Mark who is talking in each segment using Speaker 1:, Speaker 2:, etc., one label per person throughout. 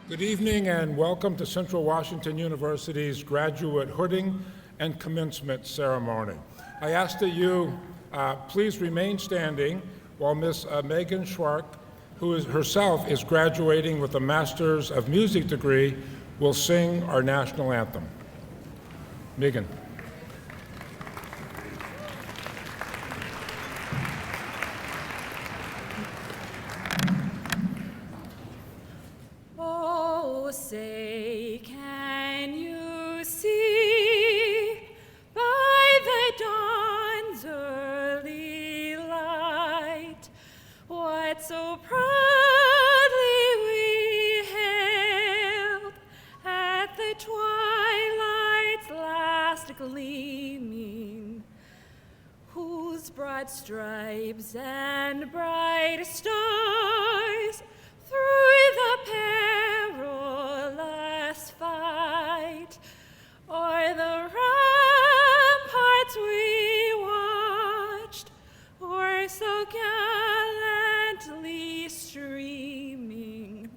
Speaker 1: Good evening and welcome to Central Washington University's graduate hooding and commencement ceremony. I ask that you please remain standing while Ms. Megan Schwark, who herself is graduating with a Master's of Music degree, will sing our national anthem. Megan.
Speaker 2: Say, can you see by the dawn's early light what so proudly we hailed at the twilight's last gleaming, whose broad stripes and bright stars through the perilous fight o'er the ramparts we watched were so gallantly streaming,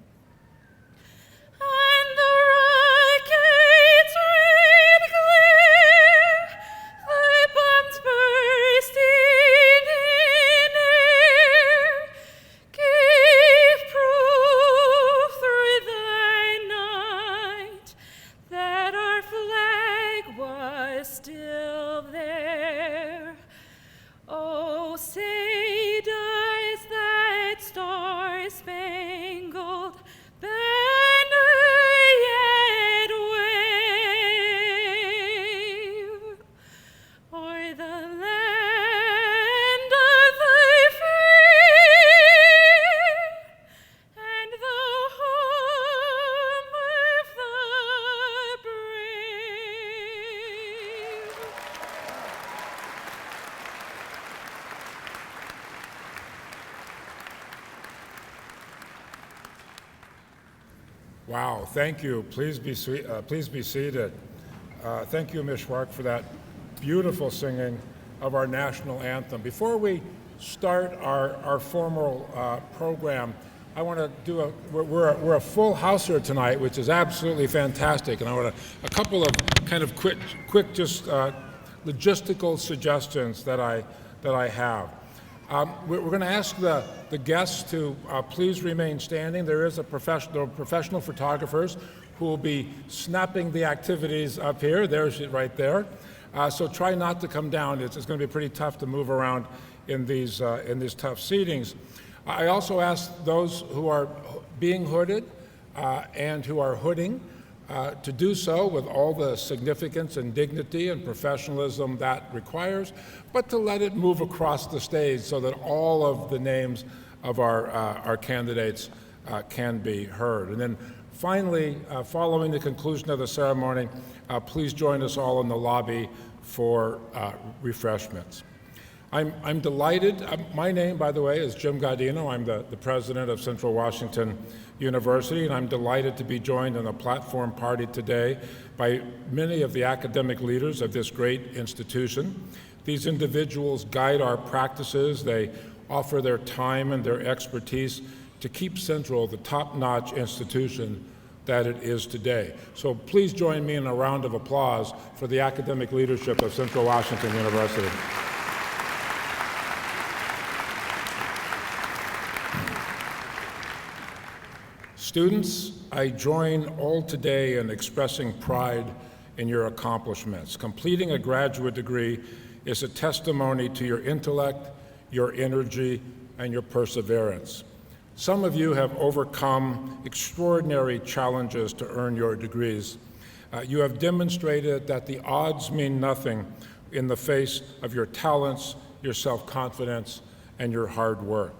Speaker 2: and the rockets' red glare, the bombs bursting in air, gave proof through the night that our flag was still there. Oh, say does that star-spangled banner yet wave o'er the land of the free and the home of the brave?
Speaker 1: Wow, thank you. Please be seated. Thank you, Ms. Schwark, for that beautiful singing of our national anthem. Before we start our formal program, I want to do we're a full house here tonight, which is absolutely fantastic, and I want a couple of kind of quick just logistical suggestions that I have. We're going to ask the guests to please remain standing. There is professional photographers who will be snapping the activities up here. There's it right there. So try not to come down. It's going to be pretty tough to move around in these tough seatings. I also ask those who are being hooded and who are hooding to do so with all the significance and dignity and professionalism that requires, but to let it move across the stage so that all of the names of our candidates can be heard. And then finally, following the conclusion of the ceremony, please join us all in the lobby for refreshments. I'm delighted. My name, by the way, is Jim Gaudino. I'm the president of Central Washington University, and I'm delighted to be joined in a platform party today by many of the academic leaders of this great institution. These individuals guide our practices. They offer their time and their expertise to keep Central the top-notch institution that it is today. So please join me in a round of applause for the academic leadership of Central Washington University. Students, I join all today in expressing pride in your accomplishments. Completing a graduate degree is a testimony to your intellect, your energy, and your perseverance. Some of you have overcome extraordinary challenges to earn your degrees. You have demonstrated that the odds mean nothing in the face of your talents, your self-confidence, and your hard work.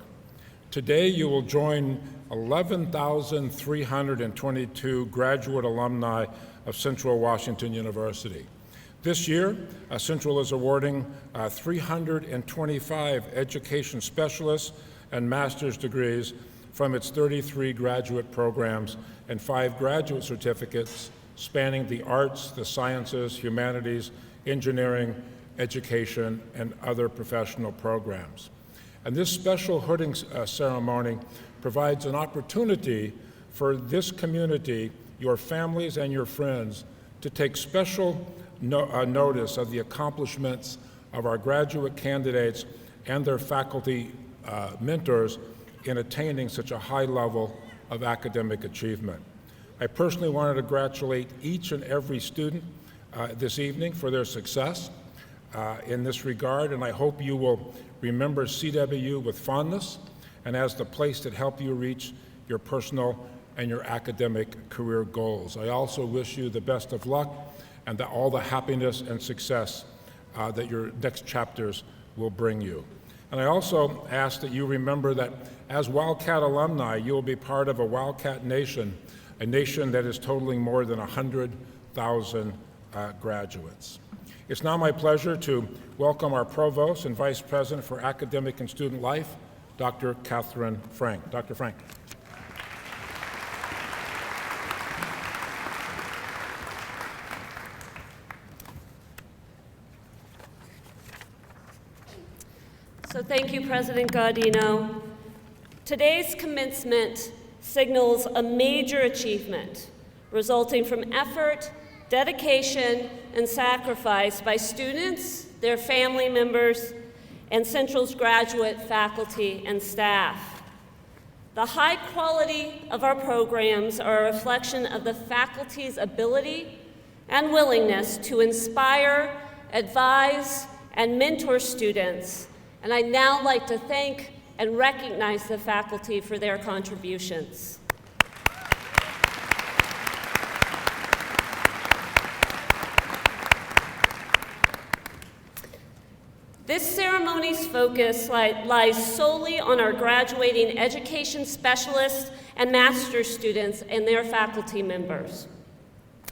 Speaker 1: Today, you will join 11,322 graduate alumni of Central Washington University. This year, Central is awarding 325 education specialists and master's degrees from its 33 graduate programs and 5 graduate certificates spanning the arts, the sciences, humanities, engineering, education, and other professional programs. And this special hooding ceremony provides an opportunity for this community, your families and your friends, to take special notice of the accomplishments of our graduate candidates and their faculty mentors in attaining such a high level of academic achievement. I personally want to congratulate each and every student this evening for their success in this regard, and I hope you will remember CWU with fondness and as the place that helped you reach your personal and your academic career goals. I also wish you the best of luck and all the happiness and success that your next chapters will bring you. And I also ask that you remember that as Wildcat alumni, you will be part of a Wildcat nation, a nation that is totaling more than 100,000 graduates. It's now my pleasure to welcome our Provost and Vice President for Academic and Student Life, Dr. Catherine Frank. Dr. Frank.
Speaker 3: So thank you, President Gaudino. Today's commencement signals a major achievement resulting from effort, dedication, and sacrifice by students, their family members, and Central's graduate faculty and staff. The high quality of our programs are a reflection of the faculty's ability and willingness to inspire, advise, and mentor students. And I'd now like to thank and recognize the faculty for their contributions. This ceremony's focus lies solely on our graduating education specialists and master's students and their faculty members.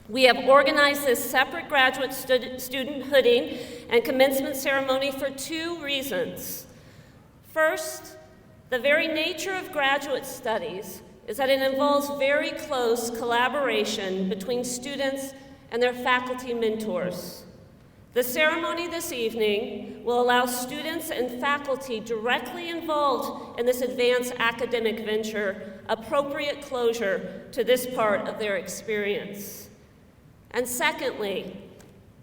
Speaker 3: We have organized this separate graduate student hooding and commencement ceremony for two reasons. First, the very nature of graduate studies is that it involves very close collaboration between students and their faculty mentors. The ceremony this evening will allow students and faculty directly involved in this advanced academic venture appropriate closure to this part of their experience. And secondly,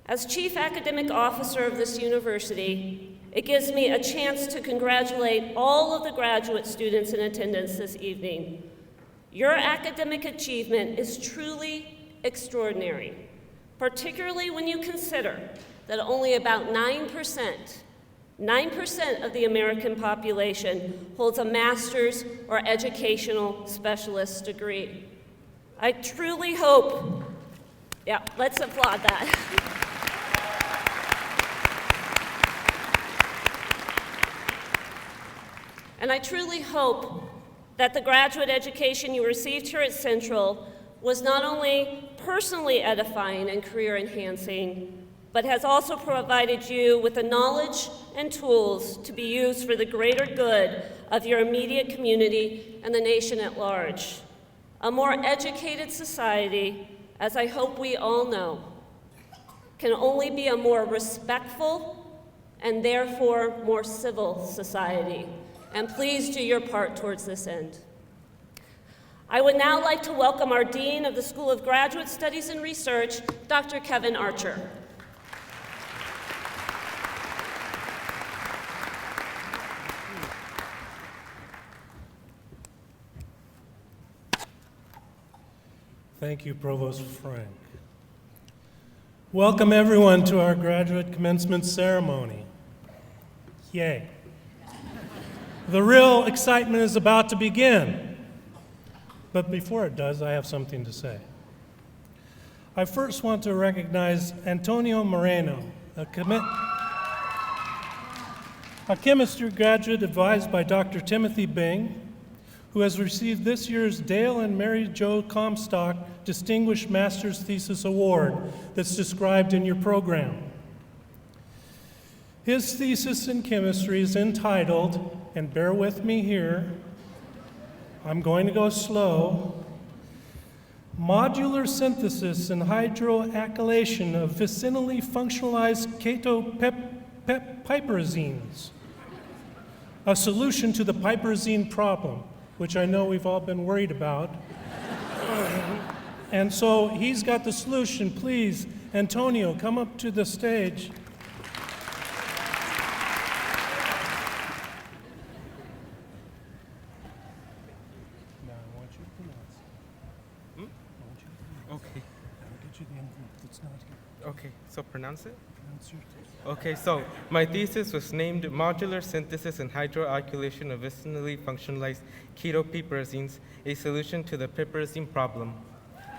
Speaker 3: as Chief Academic Officer of this university, it gives me a chance to congratulate all of the graduate students in attendance this evening. Your academic achievement is truly extraordinary, particularly when you consider that only about 9% of the American population holds a master's or educational specialist degree. I truly hope, yeah, let's applaud that. And I truly hope that the graduate education you received here at Central was not only personally edifying and career enhancing, but has also provided you with the knowledge and tools to be used for the greater good of your immediate community and the nation at large. A more educated society, as I hope we all know, can only be a more respectful and therefore more civil society. And please do your part towards this end. I would now like to welcome our Dean of the School of Graduate Studies and Research, Dr. Kevin Archer.
Speaker 4: Thank you, Provost Frank. Welcome everyone to our graduate commencement ceremony. Yay. The real excitement is about to begin. But before it does, I have something to say. I first want to recognize Antonio Moreno, a chemistry graduate advised by Dr. Timothy Bing, who has received this year's Dale and Mary Jo Comstock Distinguished Master's Thesis Award that's described in your program. His thesis in chemistry is entitled, and bear with me here, I'm going to go slow, Modular Synthesis and Hydroalkylation of Vicinally Functionalized Ketopiperazines, a solution to the piperazine problem, which I know we've all been worried about. And so he's got the solution. Please, Antonio, come up to the stage. Now I want you to pronounce it. I want you to pronounce
Speaker 5: Okay.
Speaker 4: it. I'll get you the envelope that's not here.
Speaker 5: Okay, so pronounce it?
Speaker 4: Pronounce your
Speaker 5: Okay, so my thesis was named Modular Synthesis and Hydroalkylation of Vicinally Functionalized Ketopiperazines, a solution to the piperazine problem.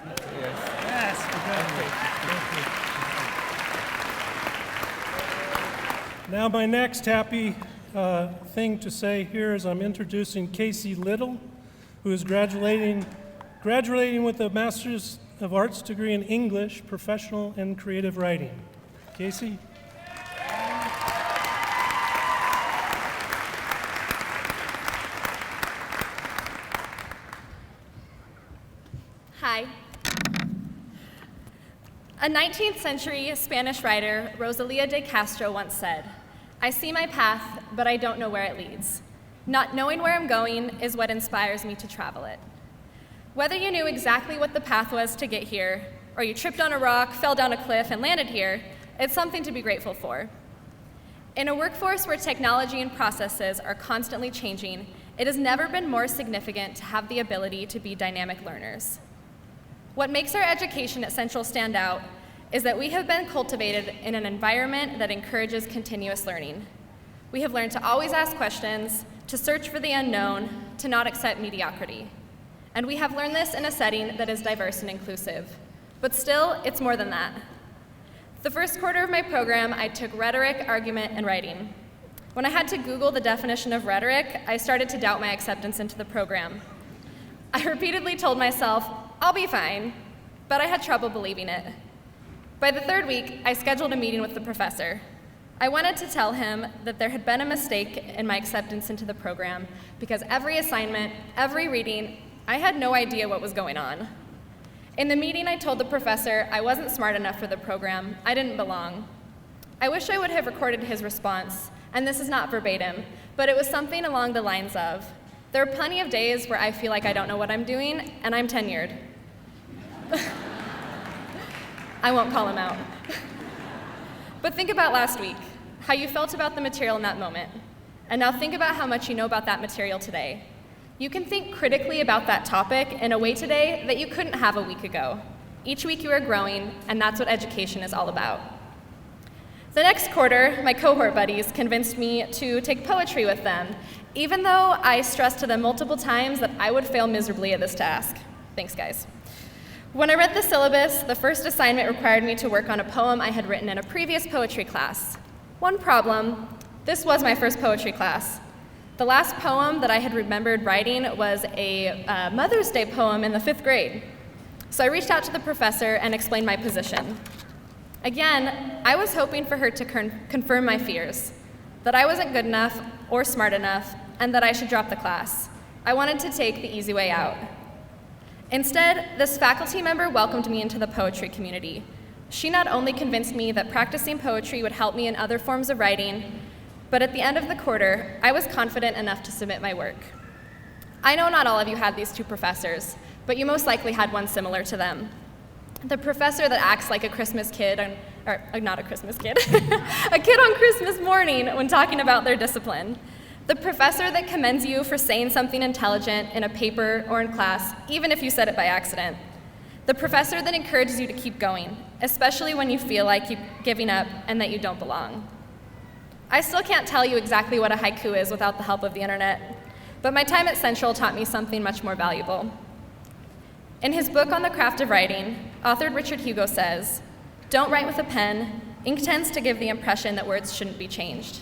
Speaker 5: Yes.
Speaker 4: Yes, Now my next happy thing to say here is I'm introducing Casey Little, who is graduating with a Master's of Arts degree in English, Professional and Creative Writing. Casey?
Speaker 6: Hi. A 19th century Spanish writer, Rosalía de Castro, once said, "I see my path, but I don't know where it leads. Not knowing where I'm going is what inspires me to travel it." Whether you knew exactly what the path was to get here, or you tripped on a rock, fell down a cliff, and landed here, it's something to be grateful for. In a workforce where technology and processes are constantly changing, it has never been more significant to have the ability to be dynamic learners. What makes our education at Central stand out is that we have been cultivated in an environment that encourages continuous learning. We have learned to always ask questions, to search for the unknown, to not accept mediocrity. And we have learned this in a setting that is diverse and inclusive. But still, it's more than that. The first quarter of my program, I took rhetoric, argument, and writing. When I had to Google the definition of rhetoric, I started to doubt my acceptance into the program. I repeatedly told myself, I'll be fine, but I had trouble believing it. By the third week, I scheduled a meeting with the professor. I wanted to tell him that there had been a mistake in my acceptance into the program because every assignment, every reading, I had no idea what was going on. In the meeting, I told the professor I wasn't smart enough for the program, I didn't belong. I wish I would have recorded his response, and this is not verbatim, but it was something along the lines of, "There are plenty of days where I feel like I don't know what I'm doing, and I'm tenured." I won't call him out. But think about last week, how you felt about the material in that moment. And now think about how much you know about that material today. You can think critically about that topic in a way today that you couldn't have a week ago. Each week you are growing, and that's what education is all about. The next quarter, my cohort buddies convinced me to take poetry with them, even though I stressed to them multiple times that I would fail miserably at this task. Thanks, guys. When I read the syllabus, the first assignment required me to work on a poem I had written in a previous poetry class. One problem, this was my first poetry class. The last poem that I had remembered writing was a Mother's Day poem in the 5th grade. So I reached out to the professor and explained my position. Again, I was hoping for her to confirm my fears, that I wasn't good enough or smart enough, and that I should drop the class. I wanted to take the easy way out. Instead, this faculty member welcomed me into the poetry community. She not only convinced me that practicing poetry would help me in other forms of writing, but at the end of the quarter, I was confident enough to submit my work. I know not all of you had these two professors, but you most likely had one similar to them. The professor that acts like a Christmas kid, or not a Christmas kid, a kid on Christmas morning when talking about their discipline. The professor that commends you for saying something intelligent in a paper or in class, even if you said it by accident. The professor that encourages you to keep going, especially when you feel like you're giving up and that you don't belong. I still can't tell you exactly what a haiku is without the help of the internet, but my time at Central taught me something much more valuable. In his book on the craft of writing, author Richard Hugo says, "Don't write with a pen. Ink tends to give the impression that words shouldn't be changed."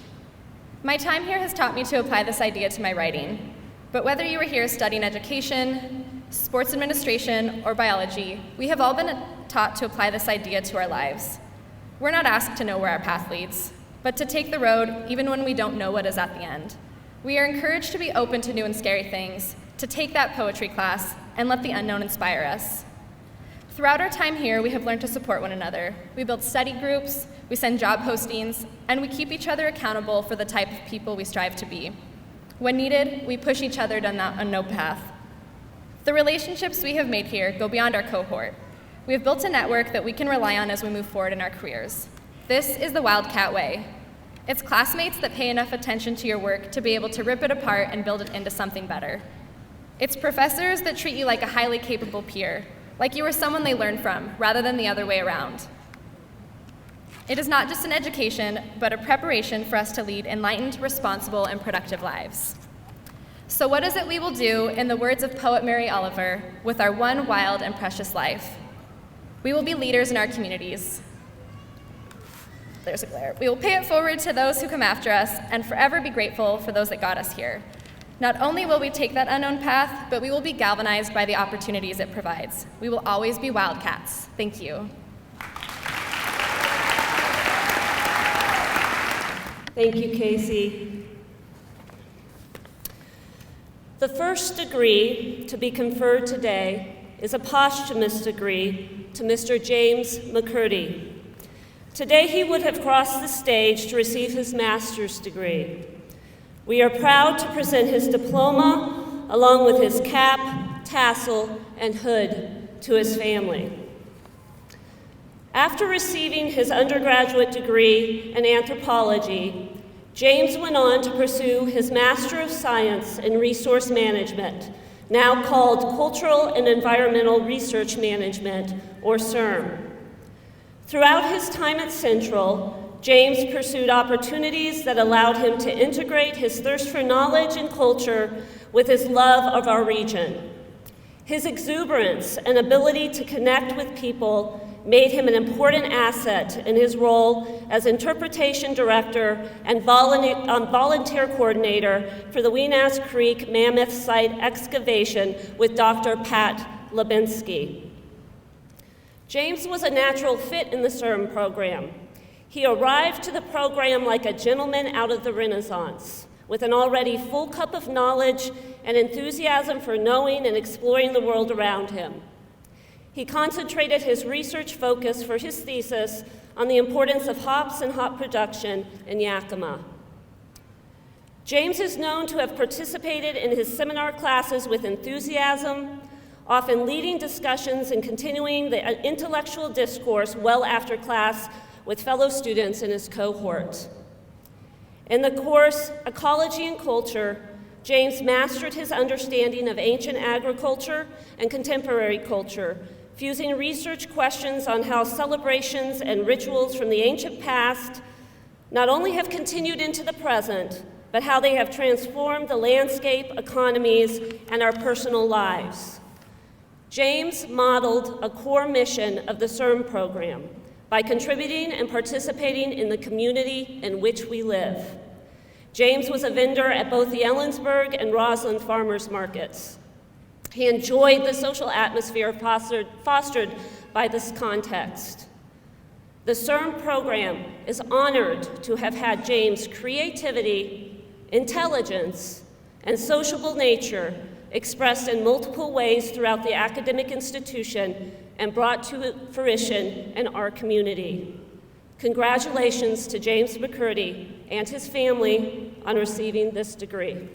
Speaker 6: My time here has taught me to apply this idea to my writing, but whether you are here studying education, sports administration, or biology, we have all been taught to apply this idea to our lives. We're not asked to know where our path leads, but to take the road even when we don't know what is at the end. We are encouraged to be open to new and scary things, to take that poetry class, and let the unknown inspire us. Throughout our time here, we have learned to support one another. We build study groups, we send job postings, and we keep each other accountable for the type of people we strive to be. When needed, we push each other down that unknown path. The relationships we have made here go beyond our cohort. We have built a network that we can rely on as we move forward in our careers. This is the Wildcat way. It's classmates that pay enough attention to your work to be able to rip it apart and build it into something better. It's professors that treat you like a highly capable peer, like you are someone they learn from, rather than the other way around. It is not just an education, but a preparation for us to lead enlightened, responsible, and productive lives. So what is it we will do, in the words of poet Mary Oliver, with our one wild and precious life? We will be leaders in our communities. There's a glare. We will pay it forward to those who come after us and forever be grateful for those that got us here. Not only will we take that unknown path, but we will be galvanized by the opportunities it provides. We will always be Wildcats. Thank you.
Speaker 3: Thank you, Casey. The first degree to be conferred today is a posthumous degree to Mr. James Mccurdy. Today he would have crossed the stage to receive his master's degree. We are proud to present his diploma along with his cap, tassel, and hood to his family. After receiving his undergraduate degree in anthropology, James went on to pursue his Master of Science in Resource Management, now called Cultural and Environmental Research Management, or CERM. Throughout his time at Central, James pursued opportunities that allowed him to integrate his thirst for knowledge and culture with his love of our region. His exuberance and ability to connect with people made him an important asset in his role as interpretation director and volunteer coordinator for the Weenass Creek Mammoth Site excavation with Dr. Pat Lubinsky. James was a natural fit in the CERM program. He arrived to the program like a gentleman out of the Renaissance, with an already full cup of knowledge and enthusiasm for knowing and exploring the world around him. He concentrated his research focus for his thesis on the importance of hops and hop production in Yakima. James is known to have participated in his seminar classes with enthusiasm, often leading discussions and continuing the intellectual discourse well after class with fellow students in his cohort. In the course, Ecology and Culture, James mastered his understanding of ancient agriculture and contemporary culture, fusing research questions on how celebrations and rituals from the ancient past not only have continued into the present, but how they have transformed the landscape, economies, and our personal lives. James modeled a core mission of the CERM program by contributing and participating in the community in which we live. James was a vendor at both the Ellensburg and Roslyn farmers markets. He enjoyed the social atmosphere fostered by this context. The CERM program is honored to have had James' creativity, intelligence, and sociable nature expressed in multiple ways throughout the academic institution and brought to fruition in our community. Congratulations to James Mccurdy and his family on receiving this degree.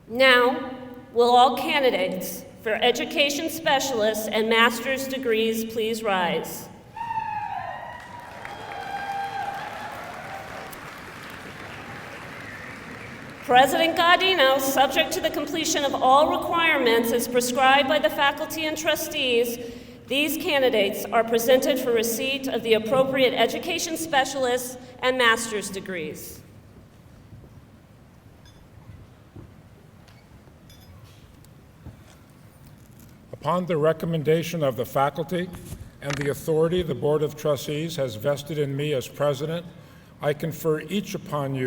Speaker 3: Now, will all candidates for education specialists and master's degrees please rise? President Gaudino, subject to the completion of all requirements as prescribed by the faculty and trustees, these candidates are presented for receipt of the appropriate education specialists and master's degrees.
Speaker 1: Upon the recommendation of the faculty and the authority the Board of Trustees has vested in me as president, I confer upon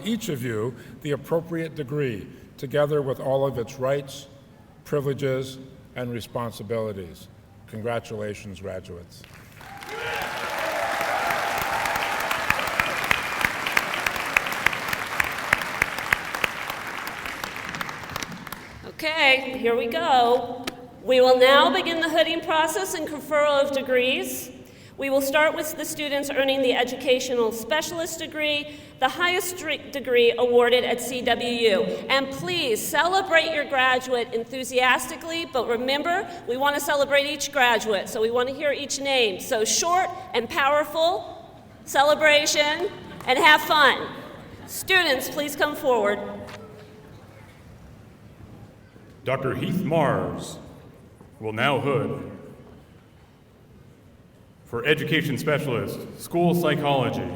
Speaker 1: each of you the appropriate degree, together with all of its rights, privileges, and responsibilities. Congratulations, graduates.
Speaker 3: Okay, here we go. We will now begin the hooding process and conferral of degrees. We will start with the students earning the Educational Specialist degree, the highest degree awarded at CWU. And please celebrate your graduate enthusiastically, but remember, we want to celebrate each graduate, so we want to hear each name. So short and powerful celebration, and have fun. Students, please come forward.
Speaker 7: Dr. Heath Mars will now hood for Education Specialist, School Psychology.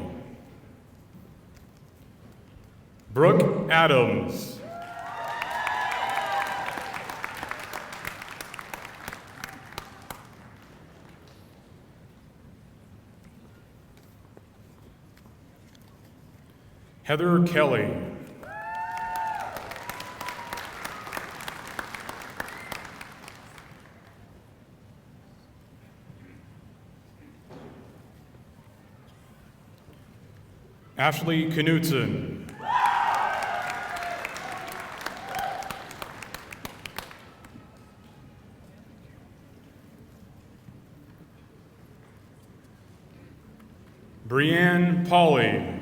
Speaker 7: Brooke Adams. Heather Kelly. Ashley Knutson. Brianne Pauley.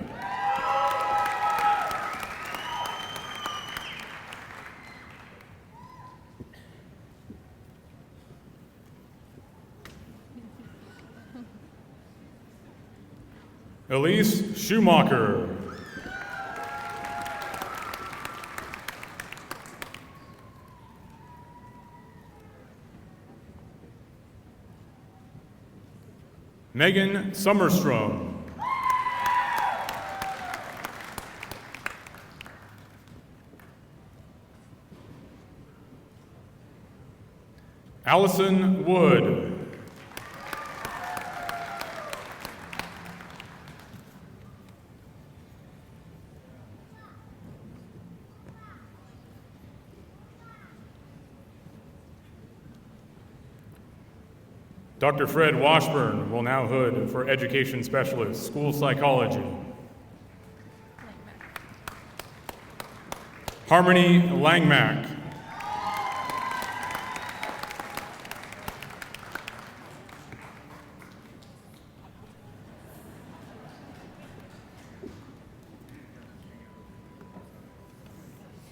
Speaker 7: Elise Schumacher. Megan Summerstrom. Allison Wood. Dr. Fred Washburn will now hood for Education Specialist, School Psychology. Harmony Langmack.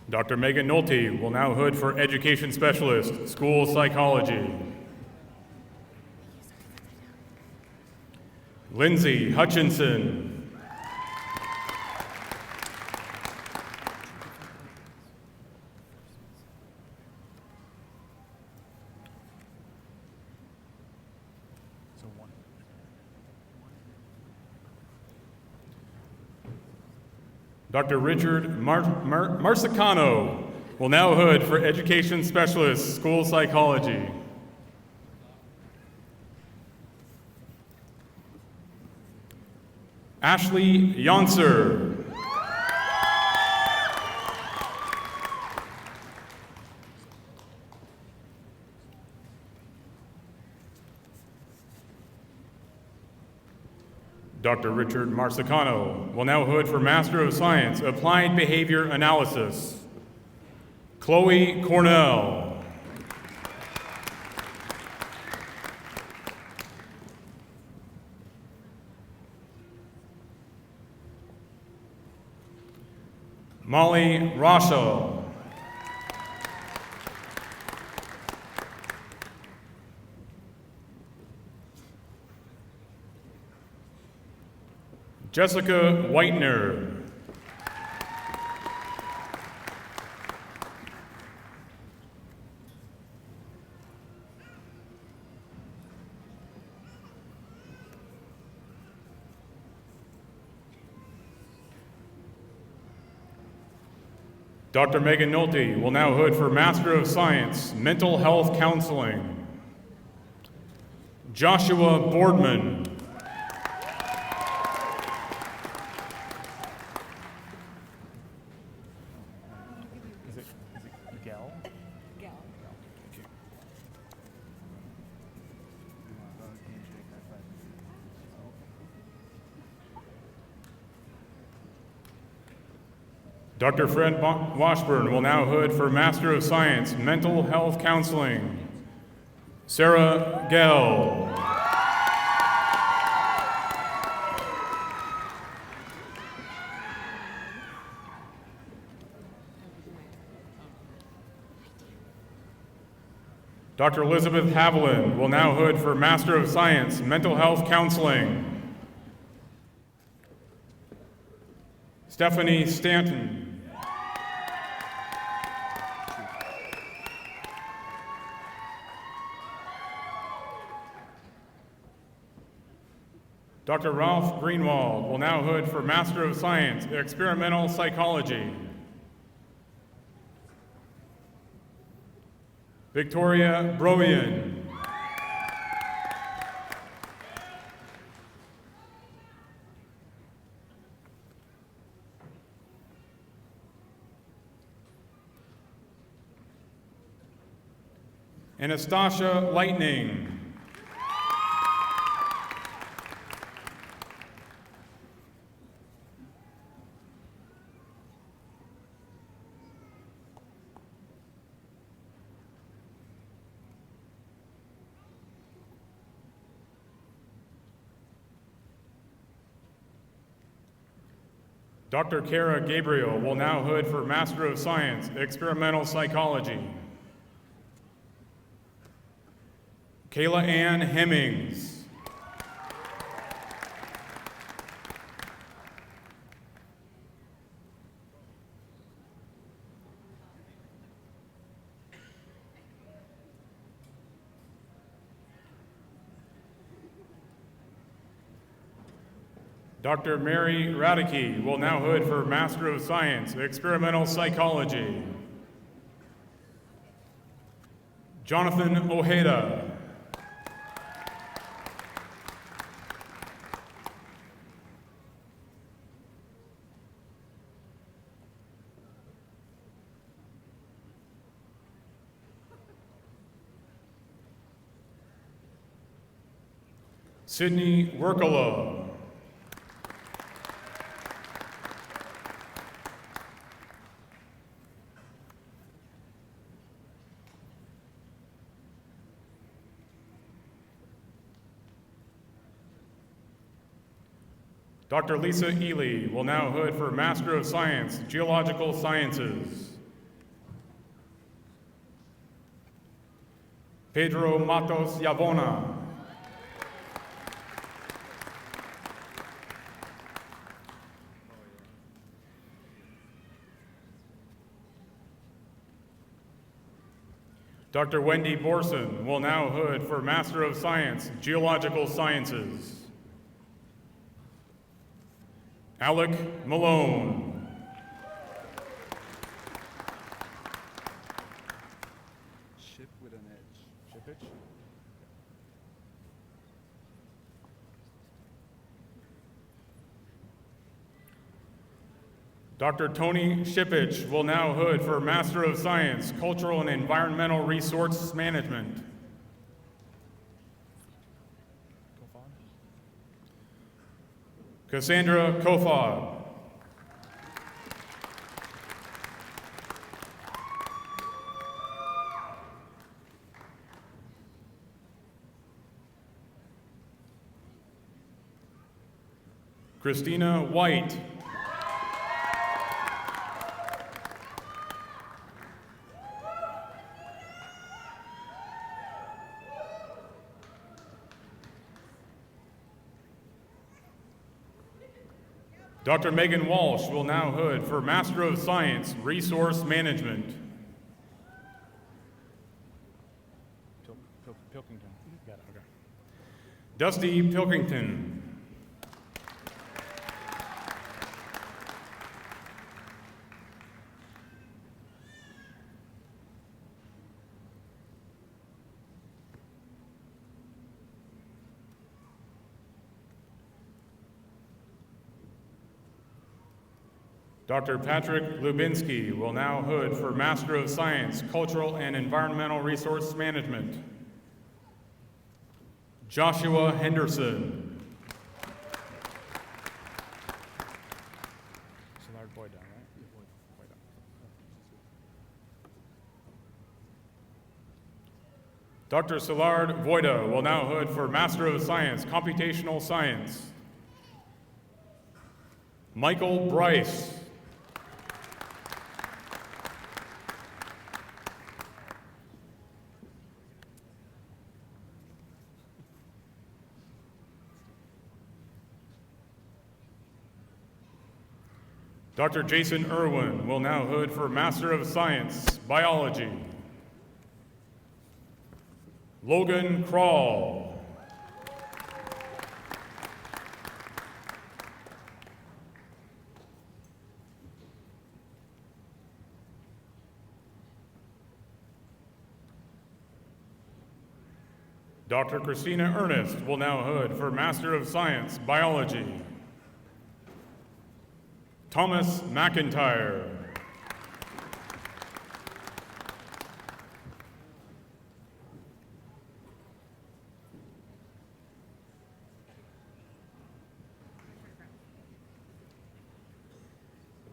Speaker 7: Dr. Megan Nolte will now hood for Education Specialist, School Psychology. Lindsay Hutchinson. Dr. Richard Marsicano will now hood for Education Specialist, School Psychology. Ashley Yonser. Dr. Richard Marsicano will now hood for Master of Science, Applied Behavior Analysis. Chloe Cornell. Molly Rochelle. Jessica Whitener. Dr. Megan Nolte will now hood for Master of Science, Mental Health Counseling. Joshua Boardman.
Speaker 8: Is it Miguel? Miguel.
Speaker 7: Dr. Fred Washburn will now hood for Master of Science, Mental Health Counseling. Sarah Gell. Dr. Elizabeth Haviland will now hood for Master of Science, Mental Health Counseling. Stephanie Stanton. Dr. Ralph Greenwald will now hood for Master of Science, Experimental Psychology. Victoria Broyan. Anastasia Lightning. Dr. Kara Gabriel will now hood for Master of Science, Experimental Psychology. Kayla Ann Hemmings. Dr. Mary Radicke will now hood for Master of Science, Experimental Psychology. Jonathan Ojeda. Sydney Workala. Dr. Lisa Ely will now hood for Master of Science, Geological Sciences. Pedro Matos Yavona. Dr. Wendy Borson will now hood for Master of Science, Geological Sciences. Alec Malone.
Speaker 8: Ship with an edge. Shippage?
Speaker 7: Dr. Tony Shippich will now hood for Master of Science, Cultural and Environmental Resource Management. Cassandra Kofod. Christina White. Dr. Megan Walsh will now hood for Master of Science, Resource Management.
Speaker 8: Pilkington. Got it. Okay.
Speaker 7: Dusty Pilkington. Dr. Patrick Lubinsky will now hood for Master of Science, Cultural and Environmental Resource Management. Joshua Henderson.
Speaker 8: Sillard Boyd down, right? Boyd down.
Speaker 7: Dr. Szilard Wojda will now hood for Master of Science, Computational Science. Michael Bryce. Dr. Jason Irwin will now hood for Master of Science, Biology. Logan Krall. Dr. Christina Ernest will now hood for Master of Science, Biology. Thomas McIntyre.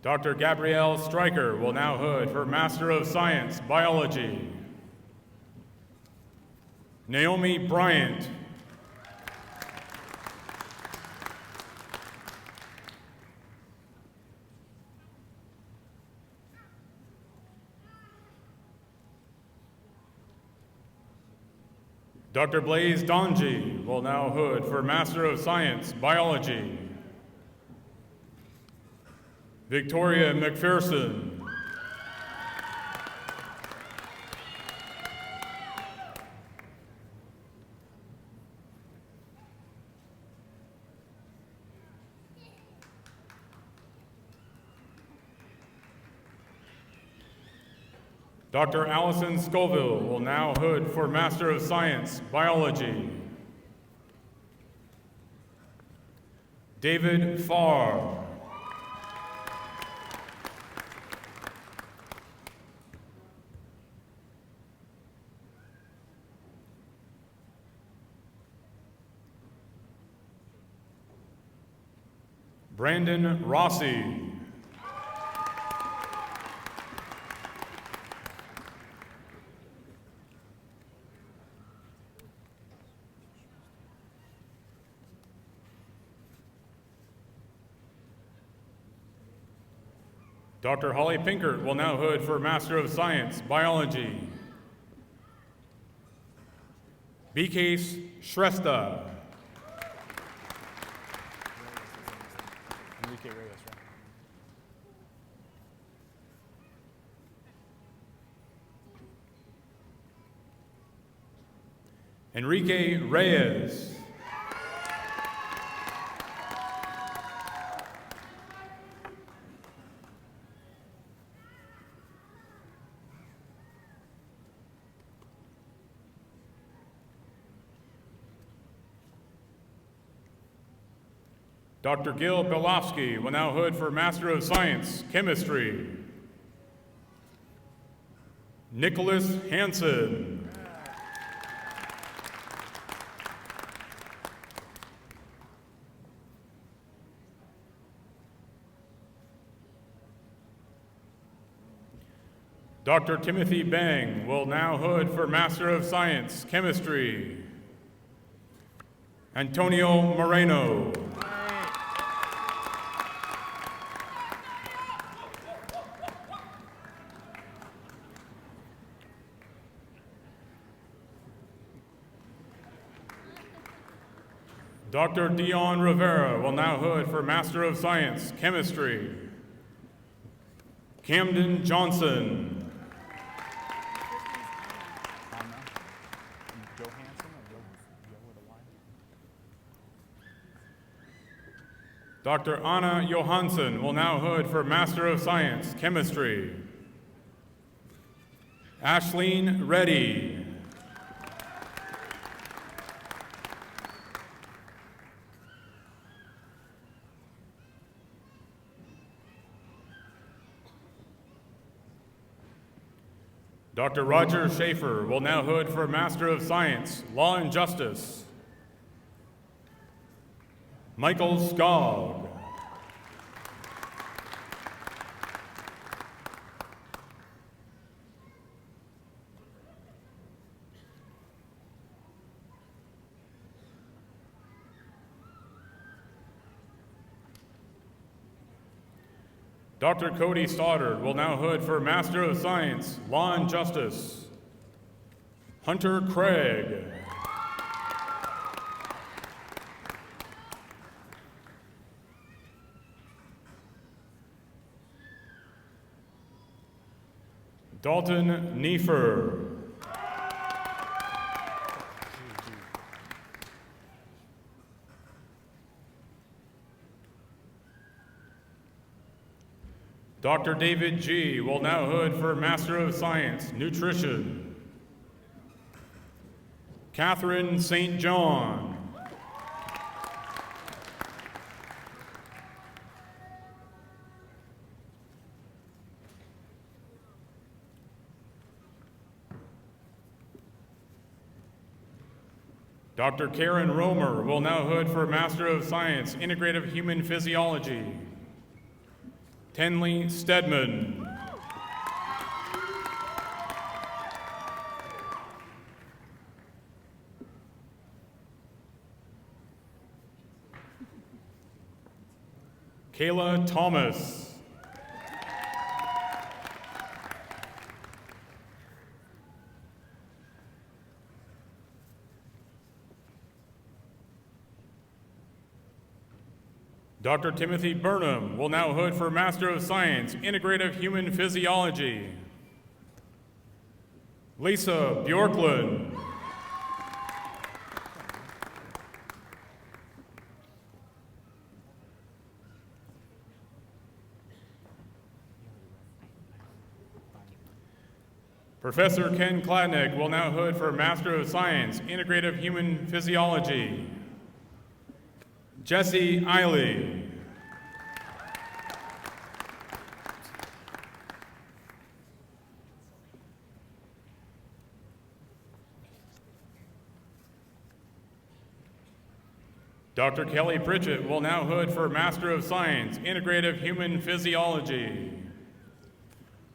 Speaker 7: Dr. Gabrielle Stryker will now hood for Master of Science, Biology. Naomi Bryant. Dr. Blaise Donji will now hood for Master of Science, Biology. Victoria McPherson. Dr. Allison Scoville will now hood for Master of Science, Biology. David Farr. Brandon Rossi. Dr. Holly Pinkert will now hood for Master of Science, Biology. Bikesh Shrestha.
Speaker 8: Enrique Reyes, right?
Speaker 7: Enrique Reyes. Dr. Gil Belofsky will now hood for Master of Science, Chemistry. Nicholas Hansen. Dr. Timothy Bang will now hood for Master of Science, Chemistry. Antonio Moreno. Dr. Dion Rivera will now hood for Master of Science, Chemistry. Camden Johnson. Dr. Anna Johansson will now hood for Master of Science, Chemistry. Ashleen Reddy. Dr. Roger Schaefer will now hood for Master of Science, Law and Justice. Michael Skog. Dr. Cody Stoddard will now hood for Master of Science, Law and Justice. Hunter Craig. Dalton Neefer. Dr. David G. will now hood for Master of Science, Nutrition. Catherine St. John. Dr. Karen Romer will now hood for Master of Science, Integrative Human Physiology. Tenley Stedman. Kayla Thomas. Dr. Timothy Burnham will now hood for Master of Science, Integrative Human Physiology. Lisa Bjorklund. Professor Ken Kladnick will now hood for Master of Science, Integrative Human Physiology. Jesse Eiley. Dr. Kelly Pritchett will now hood for Master of Science, Integrative Human Physiology.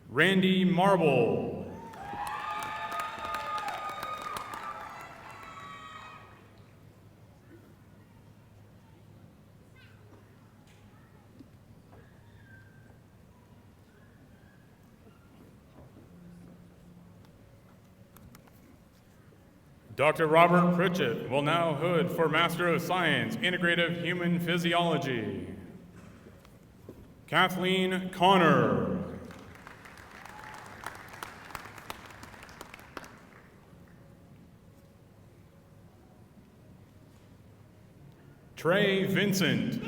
Speaker 7: Randy Marble. Dr. Robert Pritchett will now hood for Master of Science, Integrative Human Physiology. Kathleen Connor. Trey Vincent.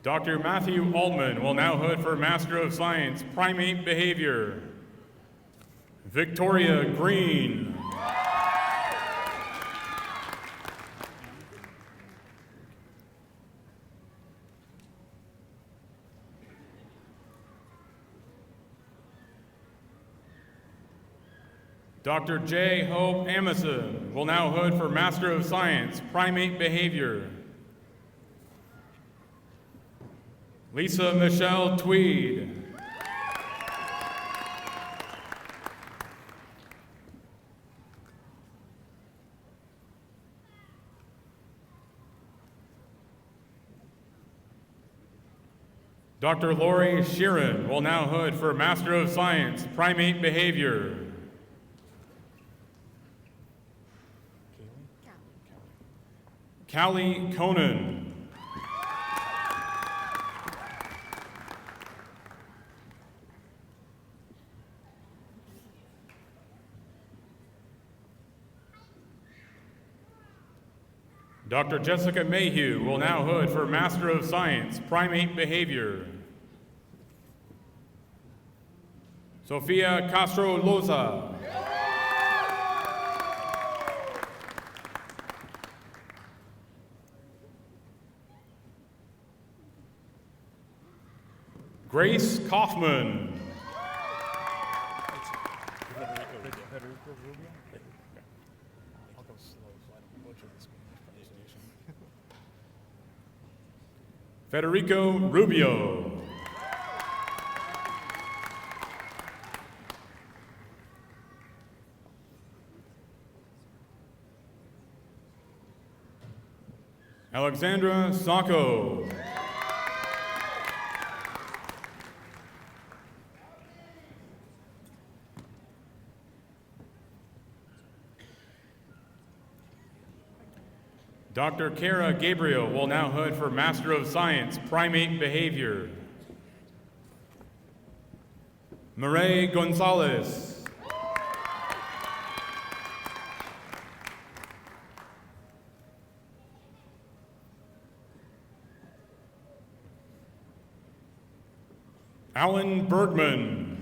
Speaker 7: Dr. Matthew Altman will now hood for Master of Science, Primate Behavior. Victoria Green. Dr. J. Hope Amison will now hood for Master of Science, Primate Behavior. Lisa Michelle Tweed. Dr. Lori Sheeran will now hood for Master of Science, Primate Behavior. Callie Conan. Dr. Jessica Mayhew will now hood for Master of Science, Primate Behavior. Sofia Castro Loza. Grace Kaufman. Federico Rubio. Alexandra Sacco. Dr. Kara Gabriel will now hood for Master of Science, Primate Behavior. Mireille Gonzalez. Alan Bergman.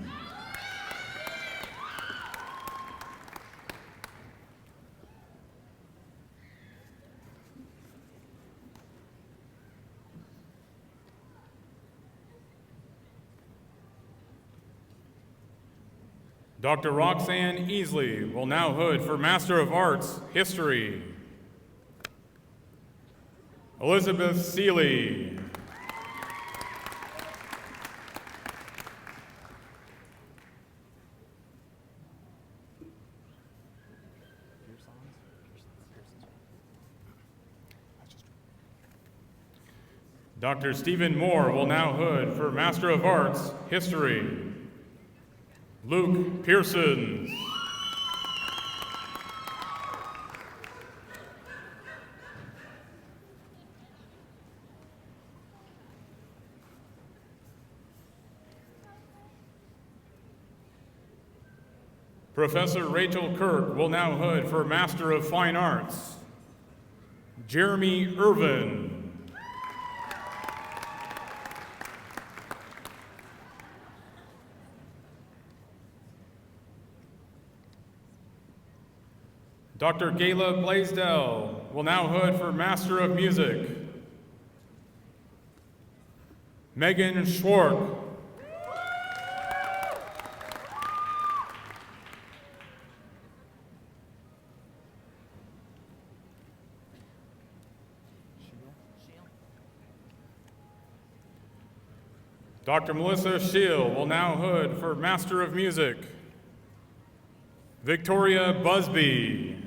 Speaker 7: Dr. Roxanne Easley will now hood for Master of Arts, History. Elizabeth Seeley. Dr. Stephen Moore will now hood for Master of Arts, History. Luke Pearson. Professor Rachel Kirk will now hood for Master of Fine Arts. Jeremy Irvin. Dr. Gayla Blaisdell will now hood for Master of Music. Megan Schwark. Dr. Melissa Scheel will now hood for Master of Music. Victoria Busby.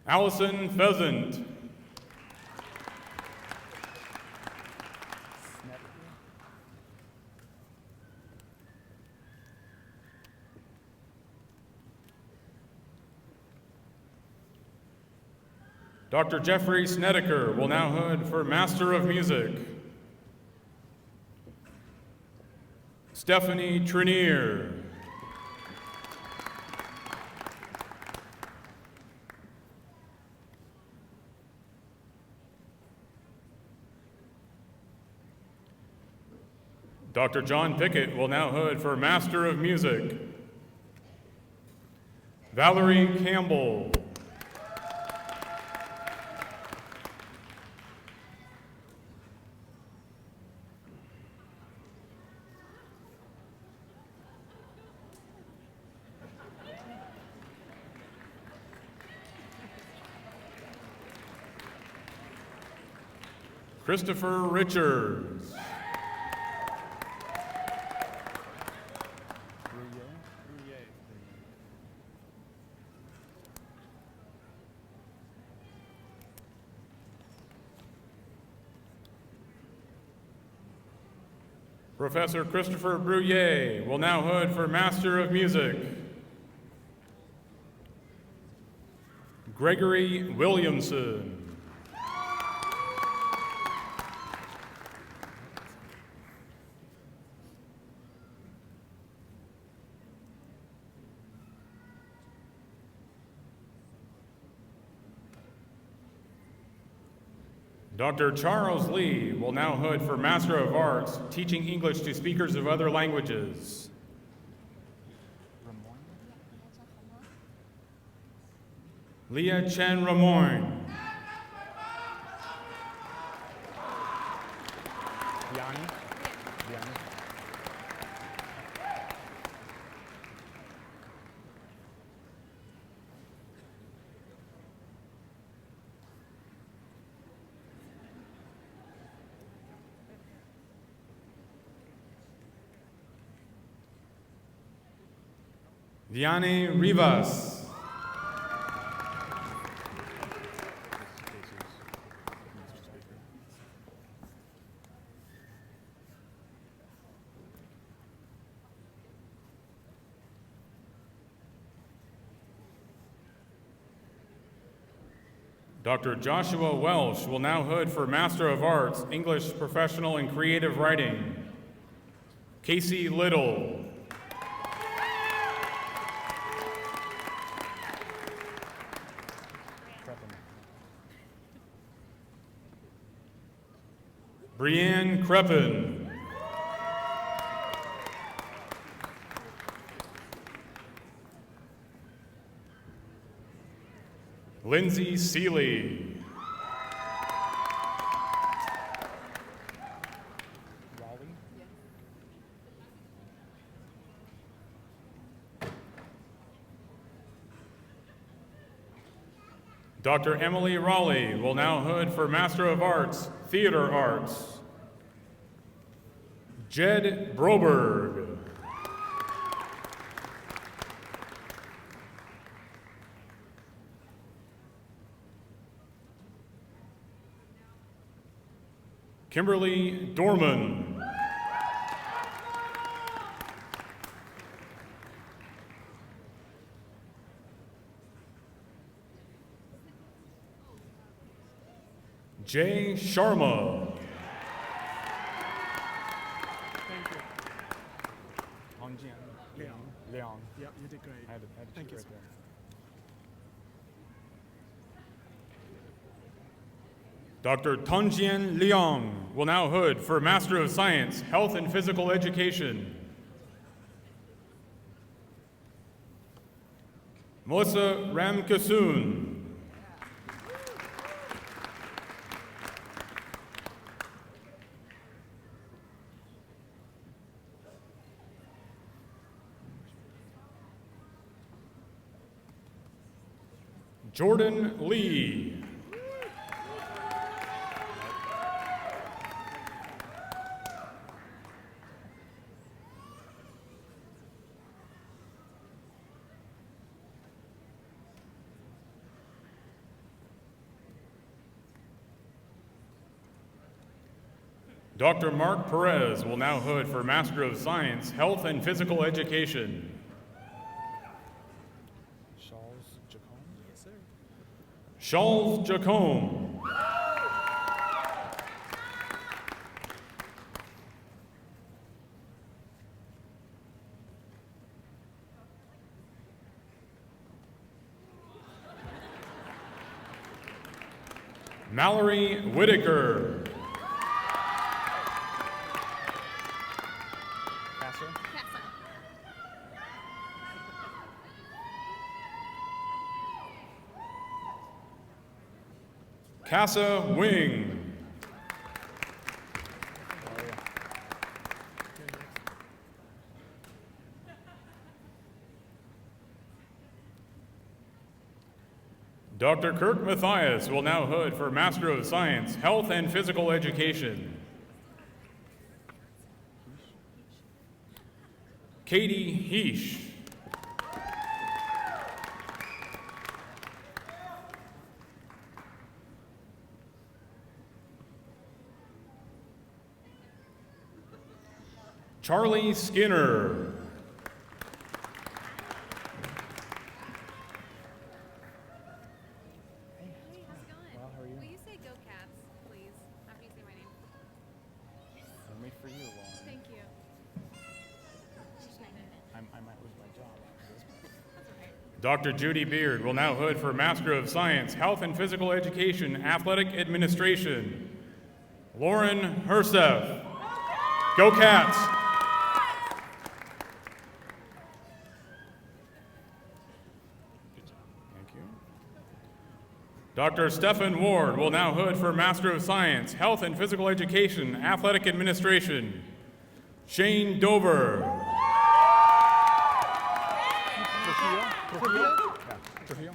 Speaker 7: Allison Pheasant. Dr. Jeffrey Snedeker will now hood for Master of Music. Stephanie Trenier. Dr. John Pickett will now hood for Master of Music. Valerie Campbell. Christopher Richards. Professor Christopher Brouillet will now hood for Master of Music. Gregory Williamson. Dr. Charles Lee will now hood for Master of Arts, teaching English to speakers of other languages. Leah Chen Ramon.
Speaker 8: Yanni? Yanni?
Speaker 7: Vianney Rivas. Dr. Joshua Welsh will now hood for Master of Arts, English Professional and Creative Writing. Casey Little. Brianne Creppen. Lindsay Seeley.
Speaker 8: Raleigh.
Speaker 7: Dr. Emily Raleigh will now hood for Master of Arts, Theater Arts. Jed Broberg. Kimberly Dorman. Jay Sharma.
Speaker 8: Thank you. Hongjian. Leon.
Speaker 9: Yeah, you did great.
Speaker 8: I had to
Speaker 9: Thank you
Speaker 8: right
Speaker 9: so
Speaker 8: there.
Speaker 7: Dr. Tongjian Liang will now hood for Master of Science, Health and Physical Education. Melissa Ramkasoon. Jordan Lee. Dr. Mark Perez will now hood for Master of Science, Health and Physical Education.
Speaker 8: Charles Jacome. Yes, sir.
Speaker 7: Charles Jacome. Mallory Whitaker.
Speaker 8: Passer.
Speaker 7: Casa Wing. Dr. Kirk Mathias will now hood for Master of Science, Health and Physical Education. Katie Heesh. Charlie Skinner.
Speaker 10: How's it going?
Speaker 8: Well, how are you?
Speaker 10: Will you say go cats, please, after you say my name?
Speaker 8: Only for you, Lauren.
Speaker 10: Thank you.
Speaker 8: I might lose my job after this.
Speaker 10: That's okay.
Speaker 7: Dr. Judy Beard will now hood for Master of Science, Health and Physical Education, Athletic Administration. Lauren Herseth. Go Cats! Thank you. Dr. Stephen Ward will now hood for Master of Science, Health and Physical Education, Athletic Administration. Shane Dover.
Speaker 8: Trujillo? Yeah, Trujillo.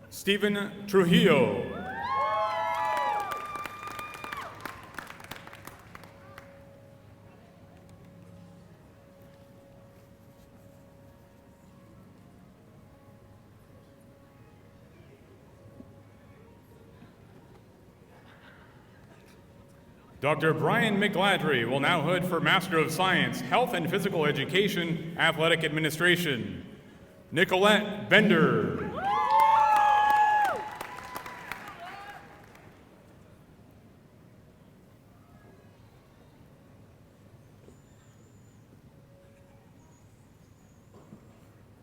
Speaker 7: Stephen Trujillo. Dr. Brian McGladry will now hood for Master of Science, Health and Physical Education, Athletic Administration. Nicolette Bender.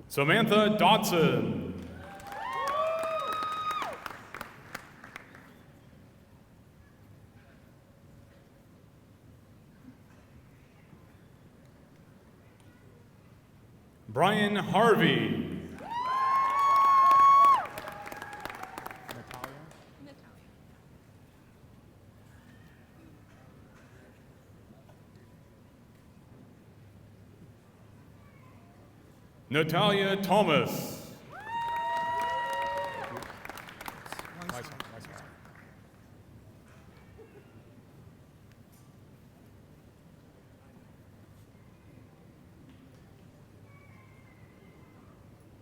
Speaker 7: Samantha Dodson. Brian Harvey. Natalia Thomas.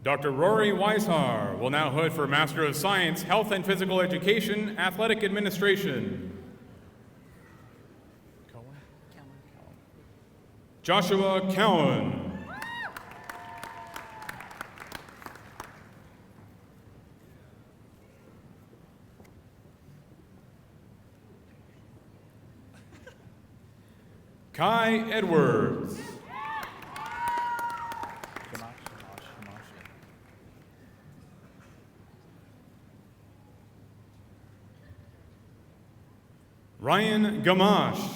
Speaker 7: Dr. Rory Weishar will now hood for Master of Science, Health and Physical Education, Athletic Administration. Joshua Cowan. Kai Edwards. Ryan Gamache.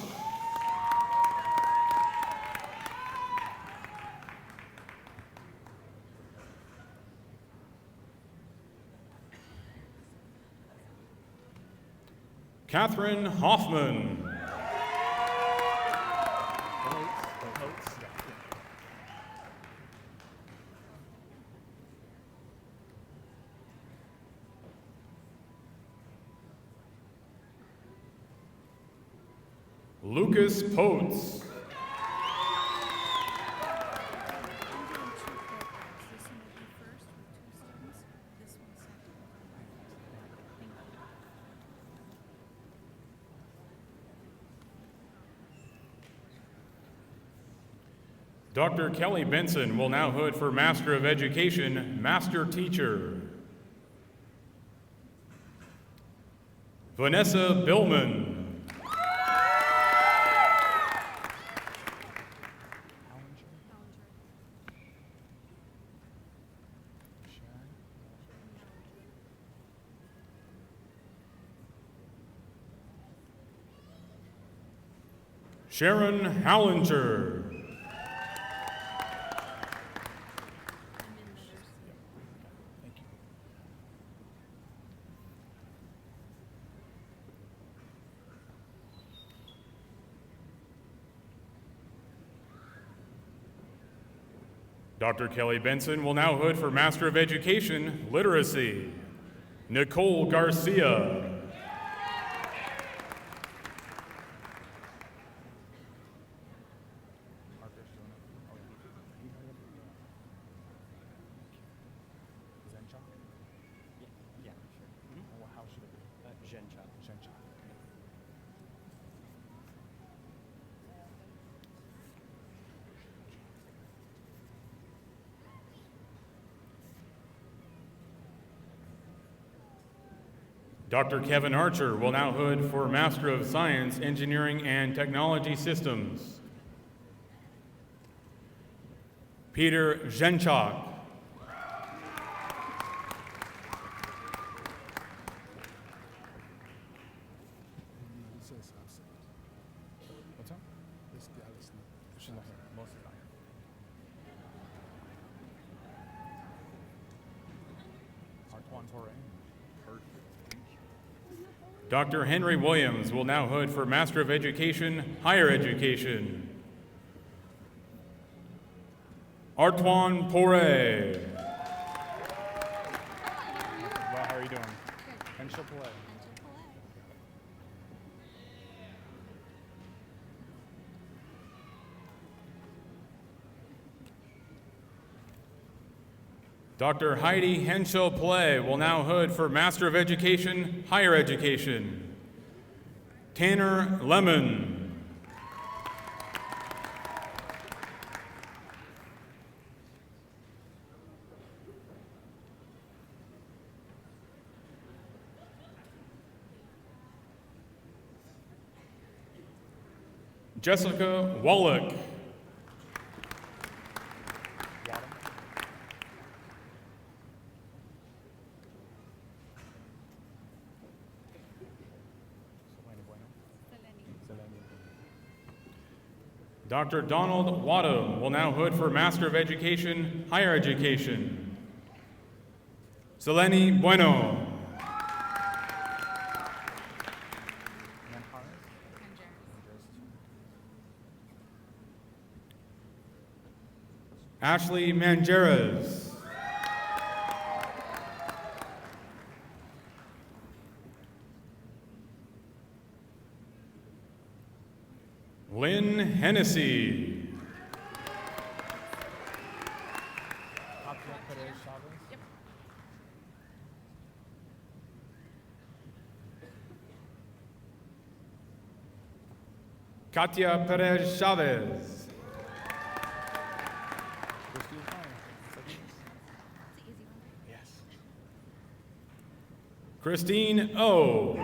Speaker 7: Catherine Hoffman. Lucas Potes. Dr. Kelly Benson will now hood for Master of Education, Master Teacher. Vanessa Billman. Sharon Hallinger. Dr. Kelly Benson will now hood for Master of Education, Literacy. Nicole Garcia. Dr. Kevin Archer will now hood for Master of Science, Engineering and Technology Systems. Peter Zhenchak. Dr. Henry Williams will now hood for Master of Education, Higher Education. Artoine Poire.
Speaker 8: Well, how are you doing? And she'll play.
Speaker 7: Dr. Heidi Henschel-Play will now hood for Master of Education, Higher Education. Tanner Lemon. Jessica Wallach. Dr. Donald Wadham will now hood for Master of Education, Higher Education. Seleni Bueno. Ashley Mangeras. Lynn Hennessy. Katia Perez Chavez. Christine O.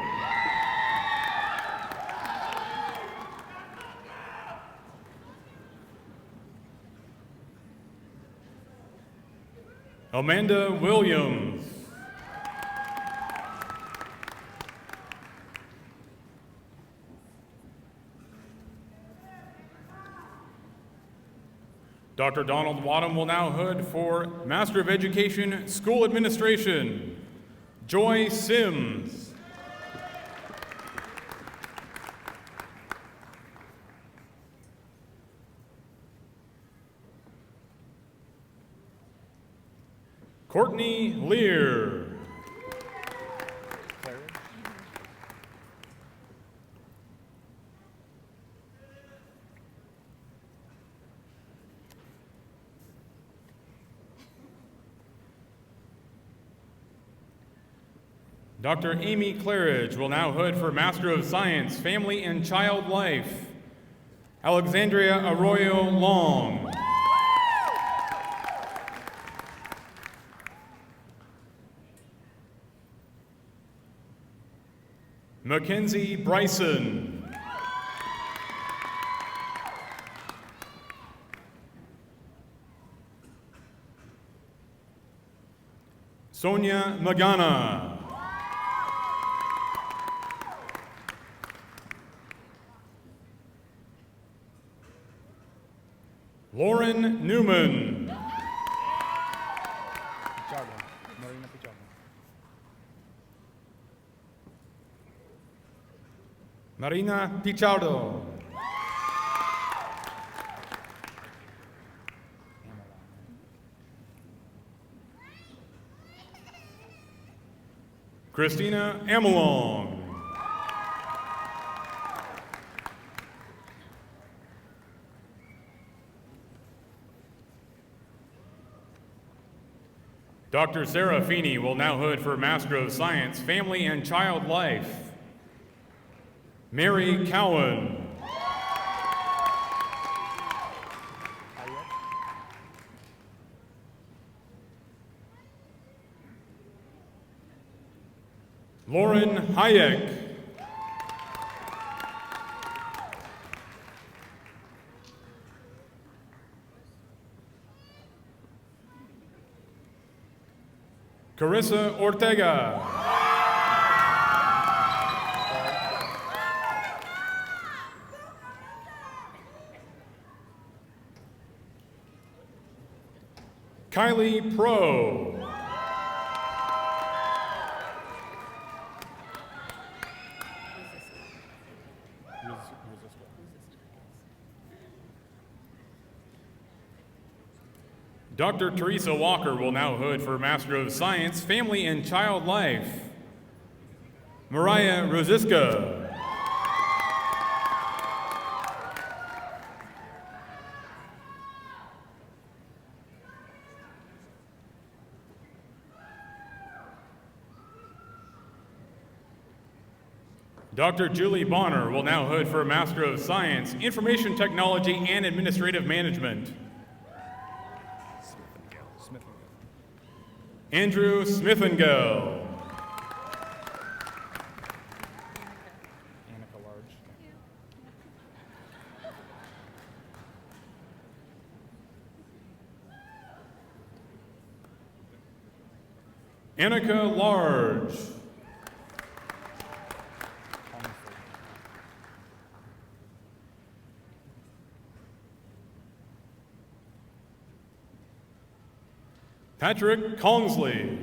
Speaker 7: Amanda Williams. Dr. Donald Wadham will now hood for Master of Education, School Administration. Joy Sims. Courtney Lear. Dr. Amy Claridge will now hood for Master of Science, Family and Child Life. Alexandria Arroyo Long. Mackenzie Bryson. Sonia Magana. Lauren Newman.
Speaker 8: Marina Pichardo.
Speaker 7: Marina Pichardo. Christina Amelong. Dr. Sarah Feeney will now hood for Master of Science, Family and Child Life. Mary Cowan. Lauren Hayek. Carissa Ortega. Kylie Pro. Dr. Teresa Walker will now hood for Master of Science, Family and Child Life. Mariah Rosiska. Dr. Julie Bonner will now hood for Master of Science, Information Technology and Administrative Management. Andrew Smithengel.
Speaker 8: Annika Large.
Speaker 7: Annika Large. Patrick Kongsley.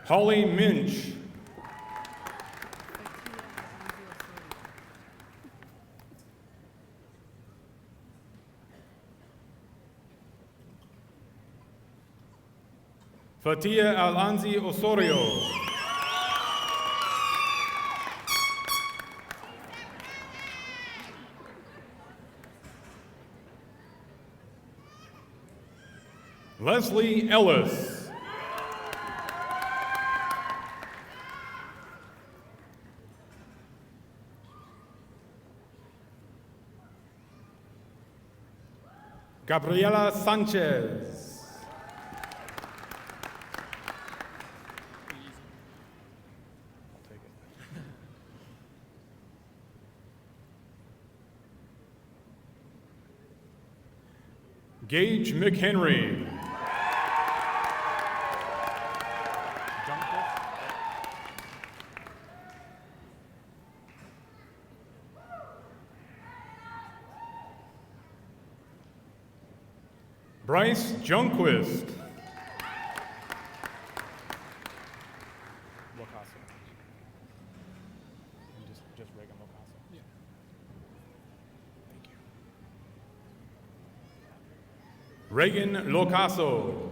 Speaker 7: Holly Minch. Fatia Alonzi Osorio. Leslie Ellis. Gabriela Sanchez.
Speaker 8: I'll take it.
Speaker 7: Gage McHenry.
Speaker 8: Junquith.
Speaker 7: Bryce Junquist.
Speaker 8: Locasso. And just Reagan Locasso. Yeah. Thank you.
Speaker 7: Reagan Locaso.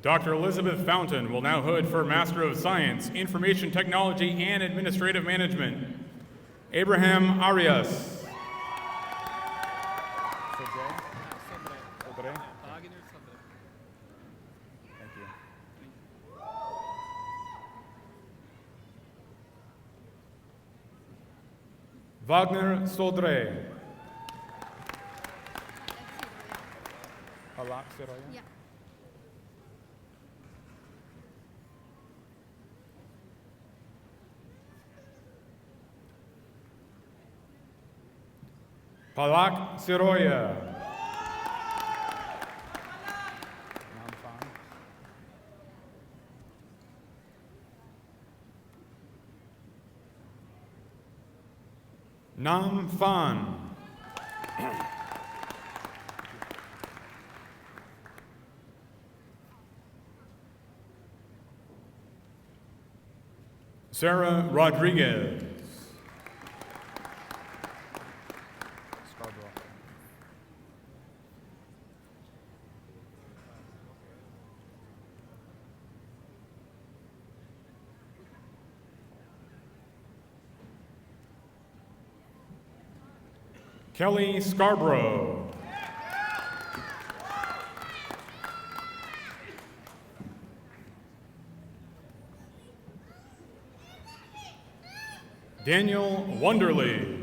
Speaker 7: Dr. Elizabeth Fountain will now hood for Master of Science, Information Technology and Administrative Management. Abraham Arias.
Speaker 8: Sobre. Thank you.
Speaker 7: Wagner Sodre.
Speaker 8: Halak Seroya.
Speaker 10: Yeah.
Speaker 7: Palak Siroya.
Speaker 8: Namfan.
Speaker 7: Nam Fan. Sarah Rodriguez.
Speaker 8: Scarborough.
Speaker 7: Kelly Scarborough. Daniel Wonderly.